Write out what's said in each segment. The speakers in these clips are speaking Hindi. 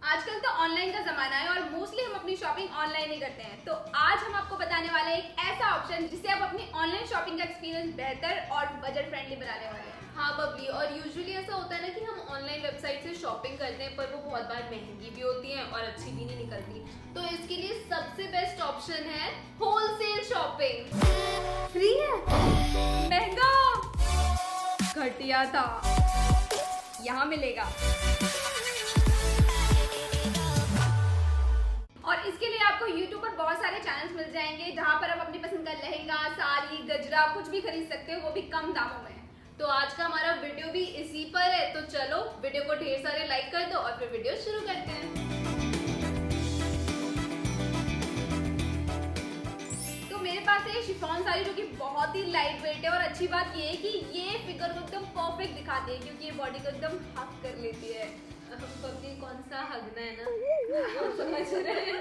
आजकल तो ऑनलाइन का जमाना है और मोस्टली हम अपनी शॉपिंग ऑनलाइन ही करते हैं। तो आज हम आपको बताने वाले हैं एक ऐसा ऑप्शन जिससे आप अपनी ऑनलाइन शॉपिंग का एक्सपीरियंस बेहतर और बजट फ्रेंडली बनाने वाले हैं। हाँ बबली, और यूजुअली ऐसा होता है ना कि हम ऑनलाइन वेबसाइट से शॉपिंग करते हैं पर वो बहुत बार महंगी भी होती है और अच्छी भी नहीं निकलती। तो इसके लिए सबसे बेस्ट ऑप्शन है होलसेल शॉपिंग। फ्री है, महंगा, घटिया था, यहाँ मिलेगा। और इसके लिए आपको YouTube पर बहुत सारे चैनल्स मिल जाएंगे जहाँ पर आप अपनी पसंद का लहंगा, साड़ी, गजरा कुछ भी खरीद सकते हो, वो भी कम दामों में। तो आज का हमारा वीडियो भी इसी पर है, तो चलो वीडियो को ढेर सारे लाइक कर दो और फिर वीडियो शुरू करते हैं। तो मेरे पास है शिफॉन साड़ी जो कि बहुत ही लाइट वेट है और अच्छी बात ये है कि ये फिगर को एकदम परफेक्ट दिखाती है क्योंकि ये बॉडी को एकदम हक कर लेती है। पबली कौन सा हगना है ना समझ रहे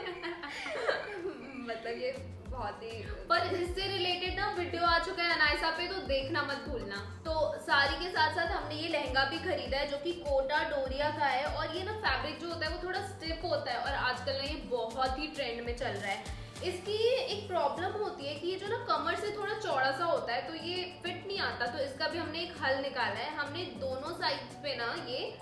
मतलब ये बहुत ही पर इससे रिलेटेड ना वीडियो आ चुका है अनायसा पे, तो देखना मत भूलना। तो साड़ी के साथ साथ हमने ये लहंगा भी खरीदा है जो कि कोटा डोरिया का है और ये ना फैब्रिक जो होता है वो थोड़ा स्टिफ होता है और आजकल ना ये बहुत ही ट्रेंड में चल रहा है। इसकी एक प्रॉब्लम होती है कि ये जो ना कमर से थोड़ा चौड़ा सा होता है तो ये फिट नहीं आता, तो इसका भी हमने एक हल निकाला है। हमने दोनों साइड पे ना ये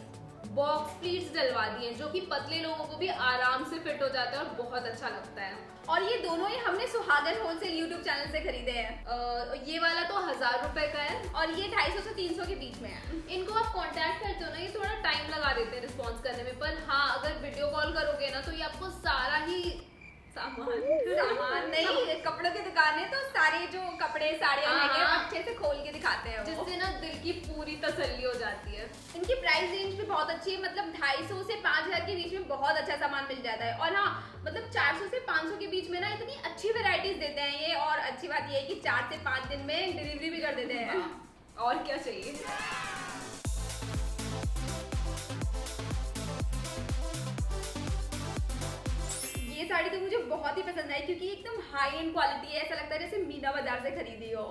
बॉक्स प्लीट्स डलवा दिए हैं जो कि पतले लोगों को भी आराम से फिट हो जाता है और बहुत अच्छा लगता है। और ये दोनों ही हमने सुहागन होलसेल यूट्यूब चैनल से खरीदे हैं। ये वाला तो 1000 रुपए का है और ये 250 से 300 के बीच में है। इनको आप कांटेक्ट करते हो ना, ये थोड़ा टाइम लगा देते हैं रिस्पॉन्स करने में, पर हाँ अगर वीडियो कॉल करोगे ना तो ये आपको सारा ही सामान नहीं, कपड़ों की दुकान है तो सारे जो कपड़े साड़ियाँ लेके अच्छे से खोल के दिखाते हैं, जिससे ना दिल की पूरी तसल्ली हो जाती है। इनकी प्राइस रेंज भी बहुत अच्छी है, मतलब 250 से 5000 के बीच में बहुत अच्छा सामान मिल जाता है। और हाँ, मतलब 400 से 500 के बीच में ना इतनी अच्छी वेराइटीज देते हैं ये। और अच्छी बात ये है कि 4 से 5 दिन में डिलीवरी भी कर देते हैं। और क्या चाहिए। ये साड़ी तो मुझे बहुत ही पसंद आई क्योंकि एकदम हाई एंड क्वालिटी है, ऐसा लगता है जैसे मीना बाजार से खरीदी हो।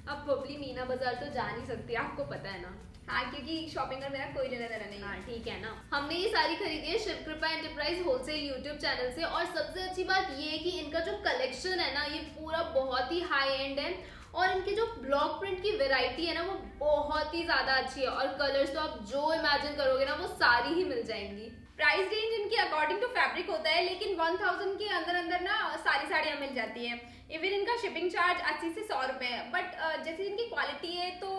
अब बबली मीना बाजार तो जा नहीं सकती, आपको पता है ना। हाँ, क्योंकि शॉपिंग का मेरा कोई लेना देना नहीं है। हाँ ठीक है ना। हमने ये सारी खरीदी है शिव कृपा एंटरप्राइज होलसेल यूट्यूब चैनल से और सबसे अच्छी बात ये है कि इनका जो कलेक्शन है ना ये पूरा बहुत ही हाई एंड है और इनके जो ब्लॉक प्रिंट की वैरायटी है ना वो बहुत ही ज्यादा अच्छी है और कलर्स तो आप जो इमेजिन करोगे ना वो सारी ही मिल जाएंगी। प्राइस रेंज इनकी अकॉर्डिंग टू फैब्रिक होता है, लेकिन 1000 के अंदर अंदर ना सारी साड़ियाँ मिल जाती हैं। इवन इनका शिपिंग चार्ज 80 से 100 रुपए है, बट जैसे इनकी क्वालिटी है तो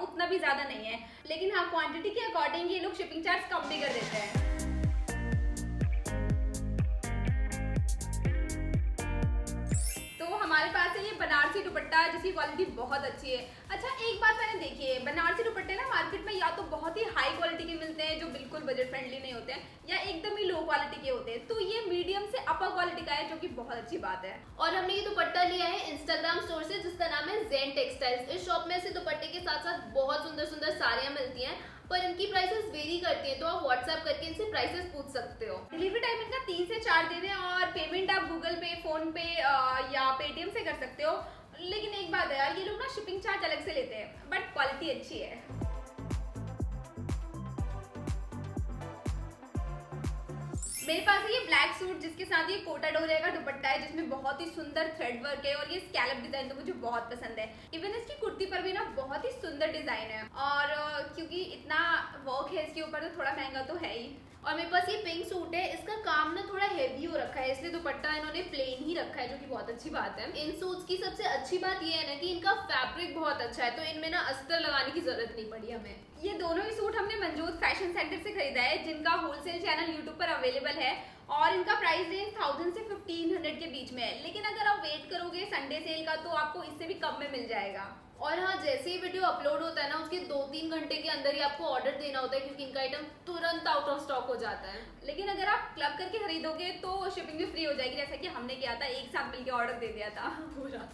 उतना भी ज्यादा नहीं है, लेकिन हाँ क्वांटिटी के अकॉर्डिंग ये लोग शिपिंग चार्ज कम भी कर देते हैं। हमारे पास है ये बनारसी दुपट्टा जिसकी क्वालिटी बहुत अच्छी है। अच्छा एक बात मैंने देखी है, बनारसी दुपट्टे ना मार्केट में या तो बहुत ही हाई क्वालिटी के मिलते हैं जो बिल्कुल बजट फ्रेंडली नहीं होते हैं, या एकदम ही लो क्वालिटी के होते हैं। तो ये मीडियम से अपर क्वालिटी का है जो कि बहुत अच्छी बात है। और हमने ये दुपट्टा लिया है इंस्टाग्राम स्टोर से जिसका नाम है ज़ेन टेक्सटाइल्स। इस शॉप में से दुपट्टे के साथ साथ बहुत सुंदर सुंदर साड़ियाँ मिलती हैं पर इनकी प्राइसेस वेरी करती हैं, तो आप व्हाट्सएप करके इनसे प्राइसेस पूछ सकते हो। डिलीवरी टाइम इनका 3 से 4 दिन है और पेमेंट आप गूगल पे, फोन पे या पेटीएम से कर सकते हो। लेकिन एक बात है यार, ये लोग ना शिपिंग चार्ज अलग से लेते हैं, बट क्वालिटी अच्छी है। मेरे पास है ये ब्लैक सूट जिसके साथ ये कोटा डोरिया का दुपट्टा है जिसमें बहुत ही सुंदर थ्रेड वर्क है और ये स्कैलप डिजाइन तो मुझे बहुत पसंद है। इवन इसकी कुर्ती पर भी ना बहुत ही सुंदर डिजाइन है और क्योंकि इतना वर्क है इसके ऊपर तो थोड़ा महंगा तो है ही। और मेरे पास ये पिंक सूट है, इसका काम ना थोड़ा हेवी हो रखा है इसलिए दुपट्टा इन्होंने प्लेन ही रखा है जो कि बहुत अच्छी बात है। इन सूट्स की सबसे अच्छी बात ये है ना कि इनका फैब्रिक बहुत अच्छा है, तो इनमें ना अस्तर लगाने की जरूरत नहीं पड़ी हमें। ये दोनों ही सूट हमने मंजूद फैशन सेंटर से खरीदा है जिनका होलसेल चैनल यूट्यूब पर अवेलेबल है और इनका प्राइस रेंज 1000 से 1500 के बीच में है। लेकिन अगर आप वेट करोगे संडे सेल का तो आपको इससे भी कम में मिल जाएगा। और हाँ, जैसे ही वीडियो अपलोड होता है ना उसके 2-3 घंटे के अंदर ही आपको ऑर्डर देना होता है क्योंकि इनका आइटम तुरंत आउट ऑफ स्टॉक हो जाता है। लेकिन अगर आप क्लब करके खरीदोगे तो शिपिंग भी फ्री हो जाएगी, जैसा कि हमने किया था, एक साथ मिलकर ऑर्डर दे दिया था पूरा।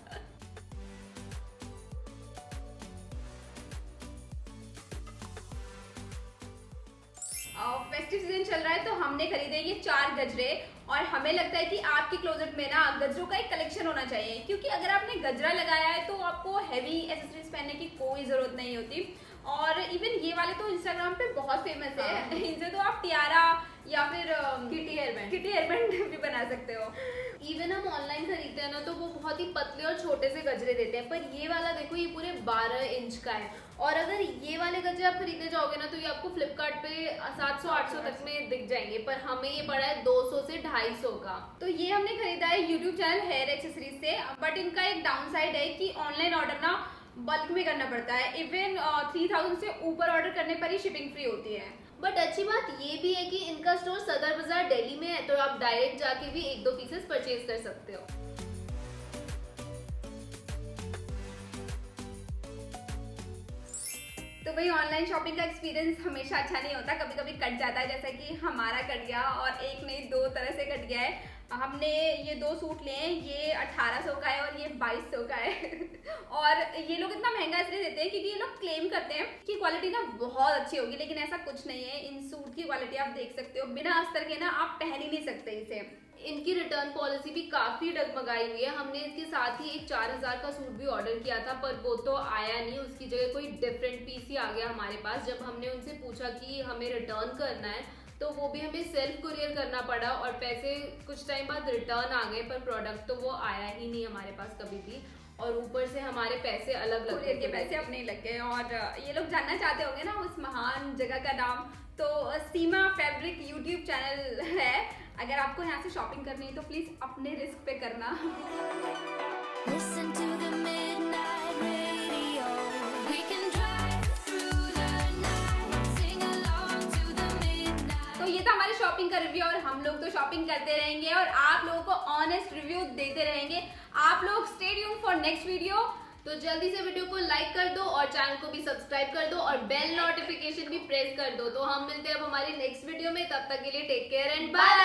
फेस्टिव सीजन चल रहा है तो हमने खरीदे ये 4 गजरे और हमें लगता है कि आपके क्लोजेट में ना गजरों का एक कलेक्शन होना चाहिए क्योंकि अगर आपने गजरा लगाया है तो आपको हैवी एसेसरीज पहनने की कोई जरूरत नहीं होती। और इवन ये वाले तो इंस्टाग्राम पे बहुत फेमस है। इनसे तो आप टियारा या फिर किटी हेयर बैंड भी बना सकते हो। इवन हम ऑनलाइन खरीदते हैं ना तो वो बहुत ही पतले और छोटे से गजरे देते हैं, पर ये वाला देखो ये पूरे 12 इंच का है। और अगर ये वाले गजरे आप खरीदने जाओगे ना तो ये आपको फ्लिपकार्ट पे 700-800 तक में दिख जाएंगे, पर हमें ये पड़ा है 200 से 250 का। तो ये हमने खरीदा है यूट्यूब चैनल हेयर एक्सेसरीज से, बट इनका एक डाउन साइड है कि ऑनलाइन ऑर्डर ना बल्क में करना पड़ता है। इवन 3000 से ऊपर ऑर्डर करने पर ही शिपिंग फ्री होती है। बट अच्छी बात ये भी है कि इनका स्टोर सदर बाजार दिल्ली में है, तो आप डायरेक्ट जाके भी 1-2 पीसेस परचेज कर सकते हो। तो वही ऑनलाइन शॉपिंग का एक्सपीरियंस हमेशा अच्छा नहीं होता, कभी कभी कट जाता है, जैसा कि हमारा कट गया और एक नहीं 2 तरह से कट गया है। हमने ये 2 सूट लिए हैं, ये 1800 का है और ये 2200 का है और ये लोग इतना महंगा इसलिए देते हैं क्योंकि ये लोग क्लेम करते हैं कि क्वालिटी ना बहुत अच्छी होगी, लेकिन ऐसा कुछ नहीं है। इन सूट की क्वालिटी आप देख सकते हो, बिना अस्तर के ना आप पहन ही नहीं सकते इसे। इनकी रिटर्न पॉलिसी भी काफी डगमगाई हुई है। हमने इसके साथ ही एक 4000 का सूट भी ऑर्डर किया था, पर वो तो आया नहीं, उसकी जगह कोई डिफरेंट पीस ही आ गया हमारे पास। जब हमने उनसे पूछा कि हमें रिटर्न करना है तो वो भी हमें सेल्फ कुरियर करना पड़ा और पैसे कुछ टाइम बाद रिटर्न आ गए, पर प्रोडक्ट तो वो आया ही नहीं हमारे पास कभी भी, और ऊपर से हमारे पैसे अलग लग कुरियर के पैसे अपने ही लग गए। और ये लोग जानना चाहते होंगे ना उस महान जगह का नाम, तो सीमा फैब्रिक यूट्यूब चैनल है। अगर आपको यहाँ से शॉपिंग करनी है तो प्लीज अपने रिस्क पे करना। Listen to the midnight radio. We can drive through the night, sing along to the midnight. तो ये था हमारी शॉपिंग का रिव्यू, और हम लोग तो शॉपिंग करते रहेंगे और आप लोगों को ऑनेस्ट रिव्यू देते रहेंगे। आप लोग stay tuned for next video. तो जल्दी से वीडियो को लाइक कर दो और चैनल को भी सब्सक्राइब कर दो और बेल नोटिफिकेशन भी प्रेस कर दो। तो हम मिलते हैं अब हमारी नेक्स्ट वीडियो में, तब तक के लिए टेक केयर एंड बाय।